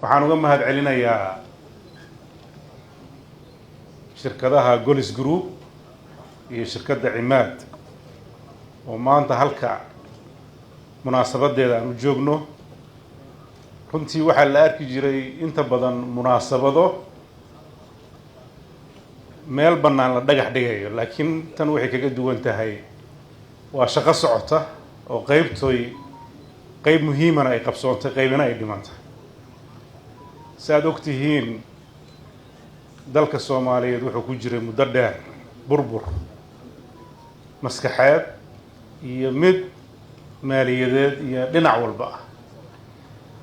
waxaan uga mahad celinayaa shirkadaha Golis Group iyo shirkadda Cimaad oo maanta halka munaasabadeeda aan u joogno. runtii waxaa la arki jiray inta badan munaasabado meel bannaan la dhagax dhigayo, laakiin tan waxay kaga duwan tahay waa shaqo socota oo qayb muhiimana ay qabsoontay, qaybina ay dhimantay. saad ogtihiin dalka Soomaaliyeed wuxuu ku jiray muddo dheer burbur maskaxeed iyo mid maaliyadeed iyo dhinac walba ah.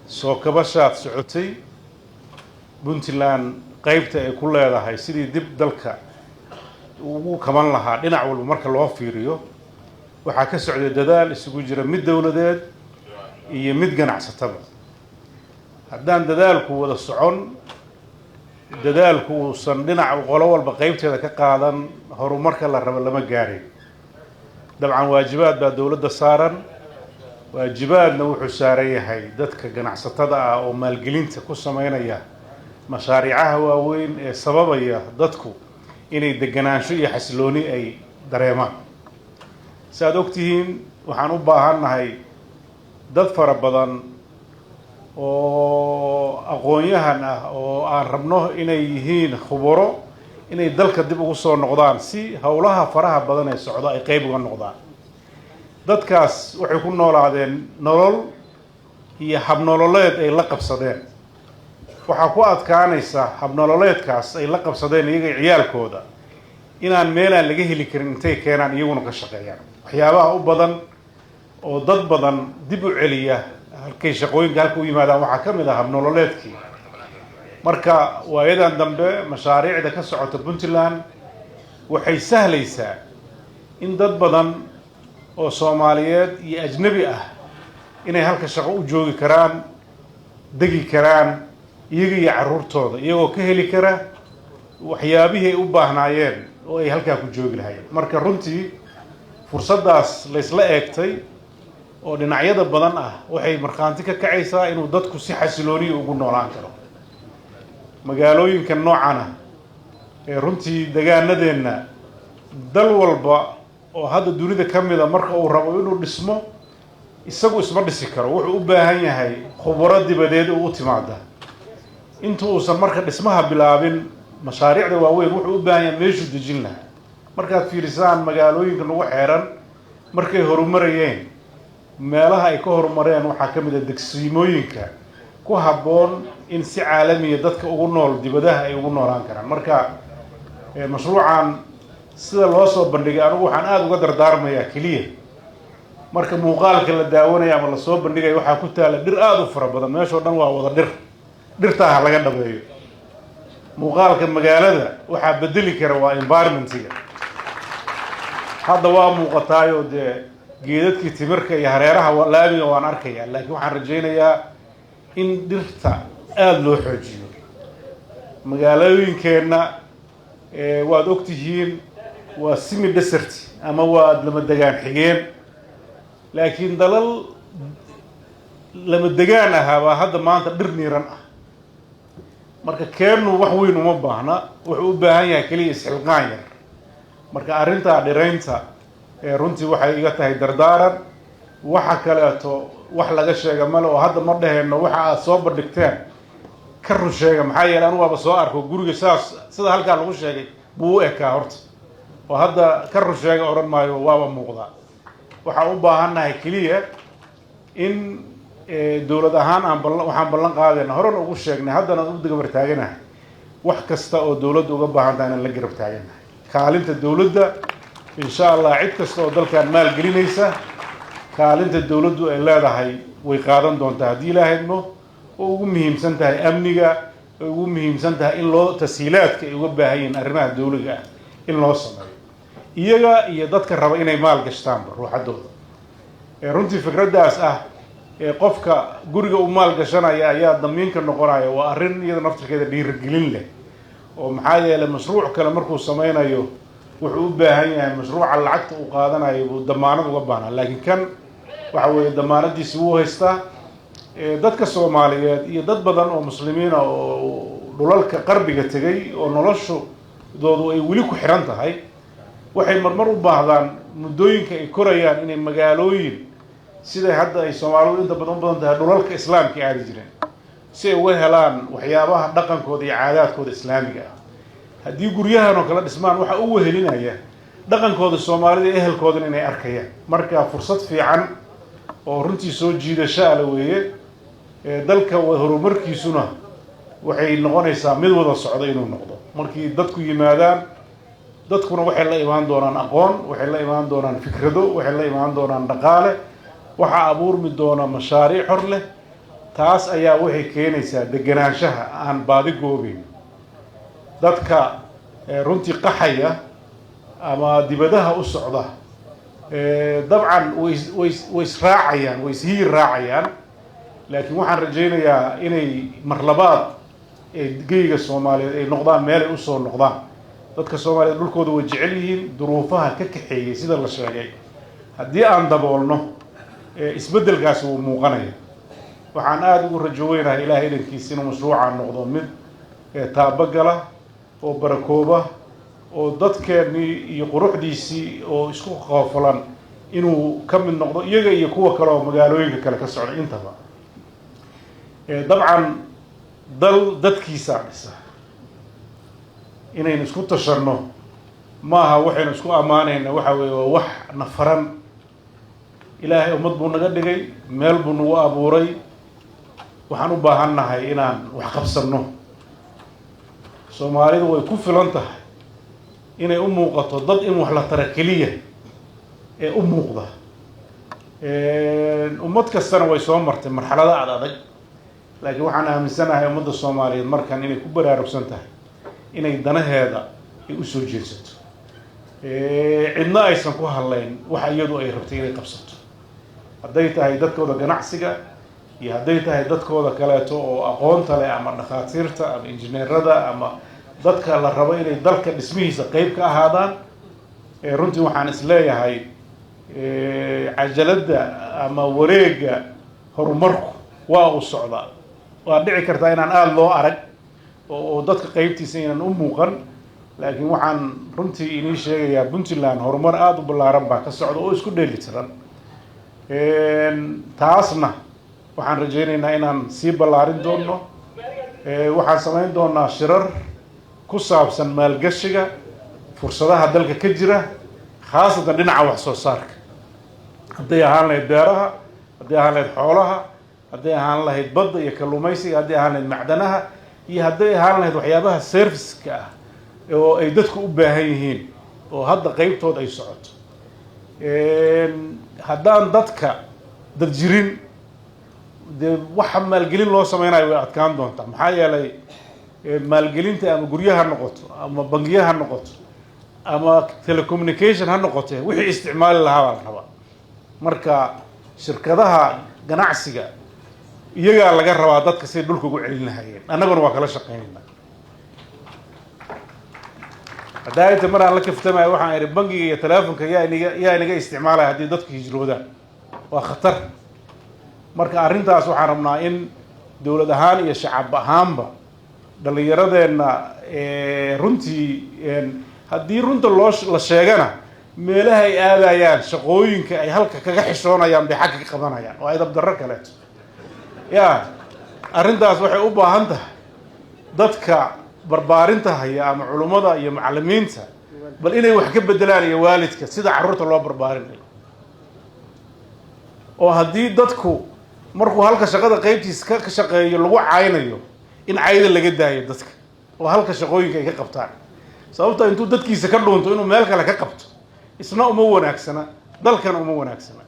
soo kabashaad socotay Puntland qaybta ay ku leedahay sidii dib dalka ugu kaban lahaa dhinac walba marka loo fiiriyo waxaa ka socday dadaal isugu jira mid dawladeed iyo mid ganacsatada. haddaan dadaalku wada socon, dadaalku uusan dhinac qolo walba qaybteeda ka qaadan, horumarka la rabo lama gaarin. dabcan waajibaad baa dawladda saaran, waajibaadna wuxuu saaran yahay dadka ganacsatada ah oo maalgelinta ku sameynaya mashaariicaha waaweyn ee sababaya dadku inay deganaansho iyo xasilooni ay dareemaan. saad ogtihiin waxaan u baahannahay dad fara badan oo aqoon-yahan ah oo aan rabno inay yihiin khubaro inay dalka dib ugu soo noqdaan si howlaha faraha badan ee socda ay qayb uga noqdaan. dadkaas waxay ku noolaadeen nolol iyo habnololeed ay la qabsadeen. waxaa ku adkaanaysa habnololeedkaas ay la qabsadeen iyaga ciyaalkooda inaan meelaan laga heli karin intay keenaan iyaguna ka shaqeeyaan. waxyaabaha u badan oo dad badan dib u celiya halkay shaqooyinka halka u yimaadaan waxaa ka mid ah habnololeedkii. marka waayadan dambe mashaariicda ka socota Puntland waxay sahlaysaa in dad badan oo Soomaaliyeed iyo ajnabi ah inay halka shaqo u joogi karaan, degi karaan iyaga iyo carruurtooda iyagoo ka heli kara waxyaabihii ay u baahnaayeen oo ay halkaa ku joogi lahaayeen. marka runtii fursaddaas la isla eegtay oo dhinacyada badan ah waxay markhaanti ka kacaysaa inuu dadku si xasilooniya ugu noolaan karo. magaalooyinka noocan ah ee runtii degaanadeenna dal walba oo hadda dunida ka mida marka uu rabo inuu dhismo isagu isma dhisi karo, wuxuu u baahan yahay khubaro dibadeed u timaada. inta uusan marka dhismaha bilaabin mashaariicda waaweyn wuxuu u baahan yahay meeshuu dejin lahaa. markaad fiirisaan magaalooyinka nagu xeeran markay horumarayeen, meelaha ay ka horumareen waxaa ka mid ah degsiimooyinka ku habboon in si caalamiya dadka ugu nool dibadaha ay ugu noolaan karaan. marka mashruucan sida loo soo bandhigay anigu waxaan aada uga dardaarmayaa keliya marka muuqaalka la daawanaya ama lasoo bandhigaya waxaa ku taala dhir aada u fara badan, meeshoo dhan waa wada dhirtaa ha laga dhabeeyo. muuqaalka magaalada waxaa bedeli kara waa environmentiga. hadda waa muuqataayo dee geedadkii timirka iyo hareeraha laamiga waan arkayaa, laakiin waxaan rajaynayaa in dhirta aada loo xoojiyo. magaalooyinkeenna waad ogtihiin waa semi desert ama waa lama degaan xigeen, laakiin dalal lama degaan ahaa baa hadda maanta dhir niiran ah. marka keennu wax weyn uma baahna, wuxuu u baahan yahay keliya isxilqaan yar. marka arrintaa dhiraynta runtii waxay iga tahay dardaaran. waxa kaleeto wax laga sheega male oo hadda ma dhaheenno waxa aad soo bandhigteen ka run sheega, maxaa yeelay anigu waaba soo arko guriga sida halkaa lagu sheegay buu u ekaa horta, oo hadda ka run sheega odhan maayo waaba muuqdaa. waxaan u baahannahay keliya in dawlad ahaan waxaan ballan qaadayna horena ugu sheegnay haddana u garab taaganahay wax kasta oo dawladda uga baahan tahay inaan la garab taaganahay. kaalinta dawladda insha allah cid kasta oo dalkan maal gelinaysa kaalinta dawladdu ay leedahay way qaadan doontaa haddii ilaahayno, oo ugu muhiimsan tahay amniga, oo ugu muhiimsan tahay in loo tashiilaadka ay uga baahan yihiin arrimaha dawliga ah in loo sameeyo iyaga iyo dadka raba inay maal gashtaanba ruuxadooda. runtii fikraddaas ah qofka guriga u maal gashanaya ayaa damiinka noqonaya waa arrin iyada naftirkeeda dhiirigelin leh. oo maxaa yeelay mashruuc kale markuu sameynayo wuxuu u baahan yahay mashruuca lacagta uu qaadanayo buu damaanad uga baahnaa, laakiin kan waxa weeye damaanadiisi wuu haystaa. dadka Soomaaliyeed iyo dad badan oo muslimiin ah oo dhulalka qarbiga tagay oo noloshoodu ay weli ku xiran tahay waxay marmar u baahdaan muddooyinka ay korayaan inay magaalooyin sida hadda ay Soomaalidu inta badan tahay dhulalka islaamka aadi jireen si ay uga helaan waxyaabaha dhaqankooda iyo caadaadkooda islaamiga ah haddii guryahan oo kala dhismaan waxa uu wehelinaya dhaqankooda Soomaalida ehelkooda inay arkayaan marka fursad fiican oo runtii soo jiidasho ah weeye dalka horumarkiisuna waxay noqonaysaa mid wada socda inuu noqdo markii dadku yimaadaan dadkuna waxay la imaan doonaan aqoon waxay la imaan doonaan fikrado waxay la imaan doonaan dhaqaale waxa abuurmi doona mashaariic hor leh taas ayaa waxay keenaysaa deganaanshaha aan baadi goobayn dadka runtii qaxaya ama dibadaha u socda dabcan way israacayaan way ishiir raacayaan laakiin waxaan rajaynayaa inay marlabaad geyga Soomaaliyeed ay noqdaan meel ay u soo noqdaan dadka Soomaaliyeed dhulkooda way jecel yihiin duruufaha ka kaxeeyay sida la sheegay haddii aan daboolno isbeddelkaas uu muuqanaya waxaan aad ugu rajoonayaa Ilaahay idankiisa inuu mashruuca noqdo mid taabagala oo barakooba oo dadkeennii iyo quruxdiisii oo isku qoofalan inuu ka mid noqdo iyaga iyo kuwa kale oo magaalooyinka kale ka socda intaba dabcan dal dadkiisa dhisa inaynu isku tashanno maaha waxaynu isku ammaanayna waxa weeye waa wax nafaran Ilaahay ummad buu naga dhigay meel buu nagu abuuray waxaan u baahannahay inaan wax qabsanno Soomaalidu way ku filan tahay inay u muuqato dad in wax la tara kaliya ee u muuqda ummad kastana way soo martay marxalada adag laakiin waxaan aaminsanahay ummadda Soomaaliyeed markan inay ku baraarugsan tahay inay danaheeda ay u soo jeesato cidna aysan ku hadlayn waxa iyadu ay rabtay inay qabsato hadday tahay dadkooda ganacsiga iyo hadday tahay dadkooda kaleeto oo aqoonta leh ama dhakhaatiirta ama injineerada ama dadka la rabo inay dalka dhismihiisa qayb ka ahaadaan runtii waxaan isleeyahay cajaladda ama wareegga horumarku waa u socdaa waa dhici kartaa inaan aad loo arag oo dadka qaybtiisa inaan u muuqan laakiin waxaan runtii inii sheegayaa Puntland horumar aad u ballaaran baa ka socda oo isku dheelitiran taasna waxaan rajaynaynaa inaan sii ballaarin doono waxaan samayn doonaa shirar ku saabsan maalgashiga fursadaha dalka ka jira khaasatan dhinaca wax soo saarka hadday ahaan lahayd beeraha hadday ahaan lahayd xoolaha hadday ahaan lahayd badda iyo kalluumaysiga hadday ahaan lahayd macdanaha iyo hadday ahaan lahayd waxyaabaha serviceka ah oo ay dadku u baahan yihiin oo hadda qaybtood ay socoto haddaan dadka dad jirin dee waxa maalgelin loo sameynayo way adkaan doontaa maxaa yeelay maalgelinta ama guryaha noqoto ama bangiyaha noqoto ama telecommunication ha noqoto wixii isticmaali lahaa baa la rabaa marka shirkadaha ganacsiga iyagaa laga rabaa dadka si dhulka ugu celin lahaayeen annaguna waa kala shaqeynaynaa hadda inta maraan la kaftamayo waxaan idhi bangiga iyo teleefonka yaa inaga isticmaalaya haddii dadku hijroodaan waa khatar marka arrintaas waxaan rabnaa in dowlad ahaan iyo shacab ahaanba dhallinyaradeenna runtii haddii runta la sheegana meelaha ay aadayaan shaqooyinka ay halka kaga xishoonayaan bay xagga ka qabanayaan oo ay dabdarro kaleeto yaa arrintaas waxay u baahan tahay dadka barbaarinta haya ama culummada iyo macallimiinta bal inay wax ka bedelaan iyo waalidka sida carruurta loo barbaarinayo oo haddii dadku markuu halka shaqada qaybtiisa ka shaqeeyo lagu caynayo in cayda laga daayo dadka oo halka shaqooyinka ay ka qabtaan sababta intuu dadkiisa ka dhuunto inuu meel kale ka qabto isna uma wanaagsana dalkana uma wanaagsana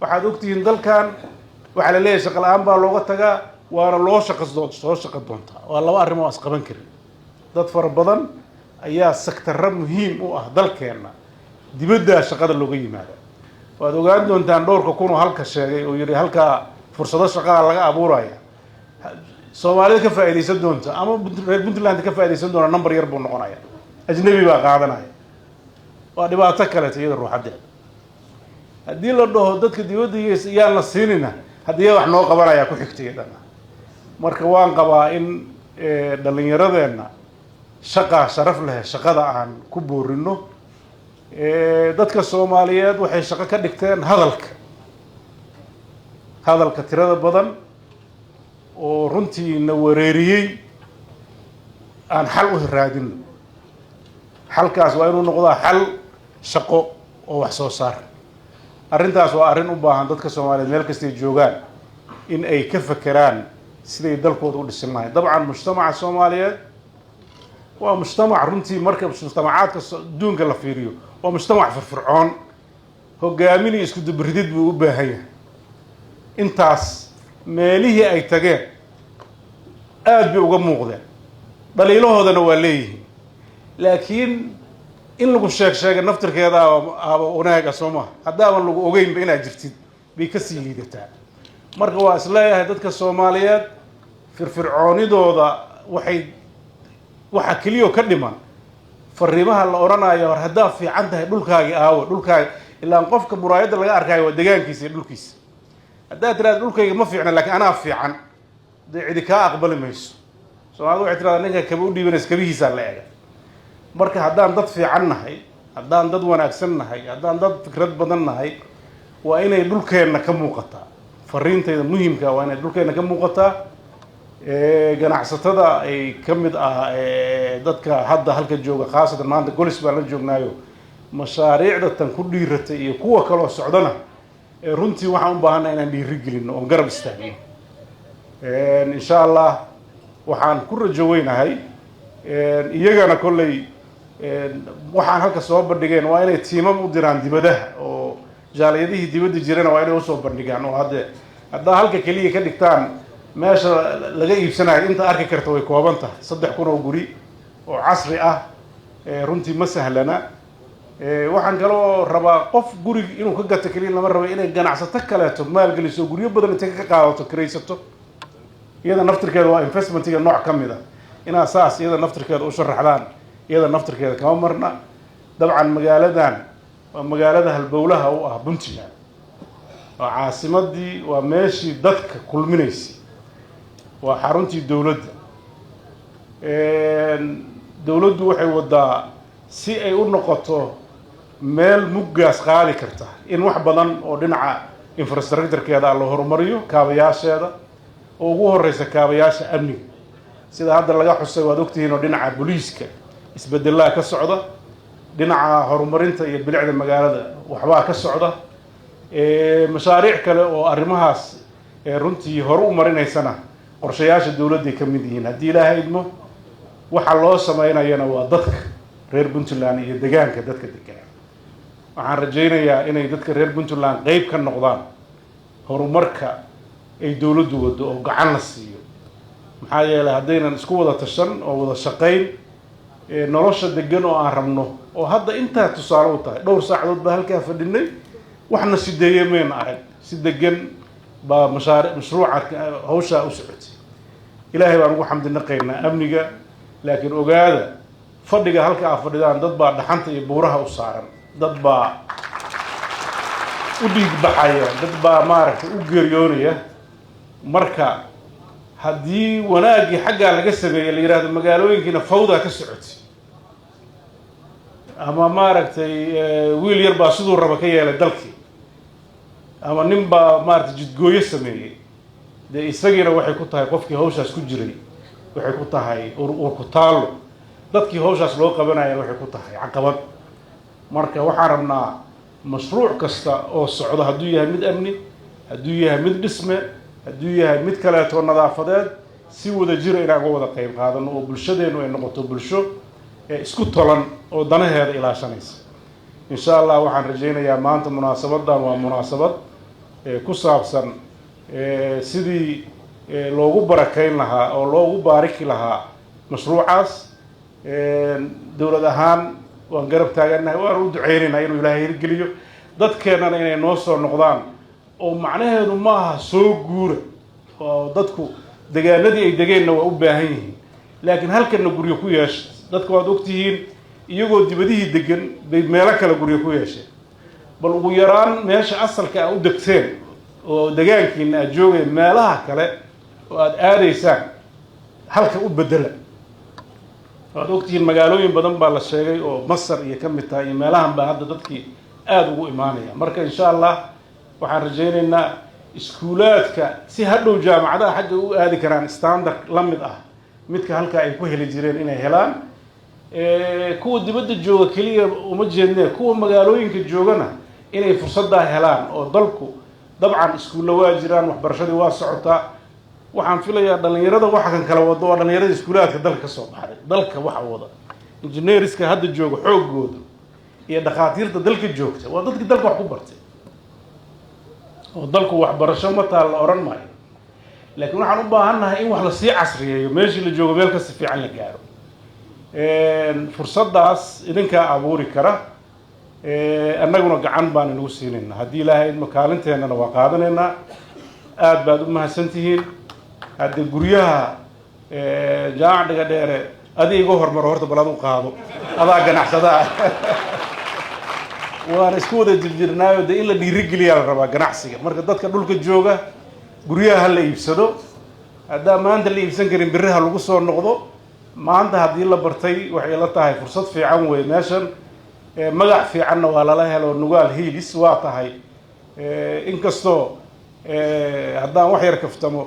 waxaad ogtihiin dalkan waxaa la leeyahay shaqo la-aan baa looga tagaa waana loo soo shaqo doontaa waa laba arrimo oo isqaban karin dad fara badan ayaa sektarro muhiim u ah dalkeenna dibadda shaqada looga yimaada waad ogaan doontaan dhowrka kun oo halka sheegay oo yidhi halkaa fursado shaqada laga abuuraya Soomaalida ka faa'iideysan doonta ama reer Puntland ka faa'iideysan doona number yar buu noqonaya ajnabi baa qaadanaya waa dhibaato kale iyada ruuxadeeda haddii la dhaho dadka dibadda yaan la siinina haddii wax noo qabanaya ku xigtiyadana marka waan qabaa in dhalinyaradeenna shaqa sharaf leh shaqada aan ku boorino dadka Soomaaliyeed waxay shaqo ka dhigteen hadalka tirada badan oo runtii na wareeriyay aan xal u raadino xalkaas waa inuu noqdaa xal shaqo oo wax soo saar arrintaas waa arrin u baahan dadka Soomaaliyeed meel kasta ay joogaan in ay ka fakeraan siday dalkooda u dhisan lahayn dabcan mujtamaca Soomaaliyeed waa mujtamac runtii marka mujtamacaadka adduunka la fiiriyo waa mujtamac firfircoon hogaamin iyo isku dubridid buu u baahan yahay intaas meelihii ay tageen aad bay uga muuqdeen dhaliilahoodana waa leeyihiin laakiin in lagu sheeg naftirkeeda aba wanaaga Soomaa haddaaban lagu ogeynba inaad jirtid bay ka sii liidataa marka waa isleeyahay dadka Soomaaliyeed firfircoonidooda waxa kaliya ka dhiman fariimaha la oranayo war hadaa fiican tahay dhulkaaga ilaa qofka muraayada laga arkayo waa deegaankiisa iyo dhulkiisa hadaa tiraad dhulkayga ma fiicna laakiin anaa fiican cidi ka aqbali mayso Soomaalidu waxay tiraahdaa ninka kaba u dhiibanaysa kabihiisa la eega marka haddaan dad fiican nahay haddaan dad wanaagsan nahay haddaan dad fikrad badan nahay waa inay dhulkeenna ka muuqataa fariintayda muhiimka waa inay dhulkeenna ka muuqataa ganacsatada ay kamid dadka hadda halka jooga khaasatan maanta golis baan la joognaayo mashaariicda tan ku dhiiratay iyo kuwa kale oo socdana runtii waxaan u baahanaa inaan dhiiri gelino oo garab istaagno insha Allah waxaan ku rajo weynahay iyagana kolley waxaan halka soo bandhigeen waa inay tiimam u diraan dibadaha oo jaaliyadihii dibadda jirana waa inay u soo bandhigaan oo hadda halka kaliya ka dhigtaan meesha laga iibsanayo inta arki karta way kooban tahay 3,000 oo guri oo casri ah runtii ma sahlana waxaan kaloo rabaa qof guriga inuu ka gato kaliya lama rabo inay ganacsato kaleeto maalgeliso guryo badan inta ka qaadato kiraysato iyada naftirkeeda waa investmentiga nooc ka mid ah inaa saas iyada naftirkeeda u sharaxdaan iyada naftirkeeda kama marna dabcan magaaladan waa magaalada halbowlaha u ah Puntland waa caasimadii waa meeshii dadka kulminaysay waa xaruntii dawladdu waxay wadaa si ay u noqoto meel muggaas qaadi karta in wax badan oo dhinaca infrastructure-keeda la horumariyo kaabayaasheeda oo ugu horeysa kaabayaasha amniga sida hadda laga xusay waad ogtihiin oo dhinaca booliiska isbedelada ka socda dhinaca horumarinta iyo bilicda magaalada waxbaa ka socda mashaariic kale oo arrimahaas runtii hor u marinaysana qorshayaasha dawladda ka mid yihiin haddii Ilaahay idmo waxa loo sameynayana waa dadka reer Puntland iyo deegaanka dadka degan waxaan rajaynayaa inay dadka reer Puntland qayb ka noqdaan horumarka ay dawladdu wado oo gacan la siiyo maxaa yeelay haddaynan isku wada tashan oo wada shaqayn nolosha degan oo aan rabno oo hadda inta tusaale u tahay dhowr saacadood baa halka fadhinay waxna sideeyay meen arag si degan ba mashruuca hawsha u socotay ilaahay baan ugu xamdinaqaynaa amniga laakiin ogaada fadhiga halka fadhidaan dad baa dhaxanta iyo buuraha u saaran dad baa u dhiig baxaya dad baa maaragtay u geeriyoonaya marka haddii wanaagii xagga laga sameeyay la yiraahdo magaalooyinkiina fawda ka socotay ama maaragtay wiil yar baa sidoo raba ka yeelay dalkii ama nin baa maaragtay jidgooyo sameeyay isagina waxay ku tahay qofkii hawshaas ku jiray waxay ku tahay ku taalo dadkii hawshaas loo qabanayay waxay ku tahay caqabad marka waxaan rabnaa mashruuc kasta oo socdo hadduu yahay mid amni hadduu yahay mid dhisme hadduu yahay mid kaleeto nadaafadeed si wada jira inaan uga wada qayb qaadano oo bulshadeenu ay noqoto bulsho isku tolan oo danaheeda ilaashanaysa insha Allah waxaan rajaynayaa maanta munaasabadan waa munaasabad ku saabsan sidii loogu barakayn lahaa oo loogu baariki lahaa mashruucaas dawlad ahaan waan garab taaganahay waan u duceynaynaa inuu Ilaahay hirgeliyo dadkeenana inay noo soo noqdaan oo macnaheedu ma aha soo guura oo dadku deegaanadii ay degeenna waa u baahan yihiin laakiin halkana guryo ku yeeshay dadku waad ogtihiin iyagoo dibadihii degan bay meelo kale guryo ku yeesheen bal ugu yaraan meesha asalka ah u degteen oo deegaankiina aad joogay meelaha kale oo aad aadaysaan halka u bedela waad ogtihiin magaalooyin badan baa la sheegay oo Masar iyo ka mid tahay meelahan baa hadda dadkii aad ugu imaanaya marka insha Allah waxaan rajaynaynaa iskuulaadka si hadhow jaamacadaha xagga u aadi karaan standard la mid ah midka halka ay ku heli jireen inay helaan kuwa dibadda jooga kaliya uma jeednaa kuwa magaalooyinka joogana inay fursada helaan oo dalku dabcan iskuulo waa jiraan waxbarashadii waa socotaa waxaan filayaa dhalinyarada waxa kan kala wado oo dhalinyarada iskuulaadka dalka ka soo baxday dalka waxa wada engineerska hadda jooga xoogooda iyo dhaqaatiirta dalka joogta waa dadkii dalka wax ku bartay oo dalku waxbarasho ma taal la oran maayo laakiin waxaan u baahanahay in wax la sii casriyeeyo meeshii la joogo meel ka si fiican la gaaro fursadaas idinka abuuri kara annaguna gacan baan inagu siinayna haddii ilaahay makaalinteennana waa qaadanaynaa aad baad u mahadsantihiin hadda guryaha jaamac dhiga dheere adiga iga hormaro horta bal adu qaado adaa ganacsadaa waana isku wada jirjirnaayo dee in la dhiirigeliyaa la rabaa ganacsiga marka dadka dhulka jooga guryaha ha la iibsado haddaa maanta la iibsan karin biraha lagu soo noqdo maanta haddii la bartay waxay la tahay fursad fiican wey meeshan magac fiicanna waa lala helo nugaal hiilis waa tahay inkastoo haddaan wax yar kaftamo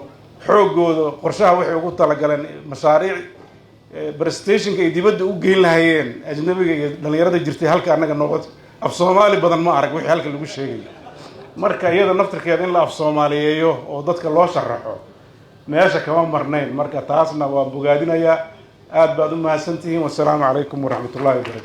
xoogooda qorshaha waxay ugu talagaleen mashaariic presentationka ay dibadda u geyn lahayeen ajnabiga iyo dhalinyarada jirtay halka annaga noqod af Soomaali badan ma arag wixii halka lagu sheegay marka iyada naftirkeeda in la af Soomaaliyeeyo oo dadka loo sharaxo meesha kama marnayn marka taasna waa bogaadinayaa aad baad u mahadsantihiin wassalaamu calaykum waraxmatullaahi wabarakaatu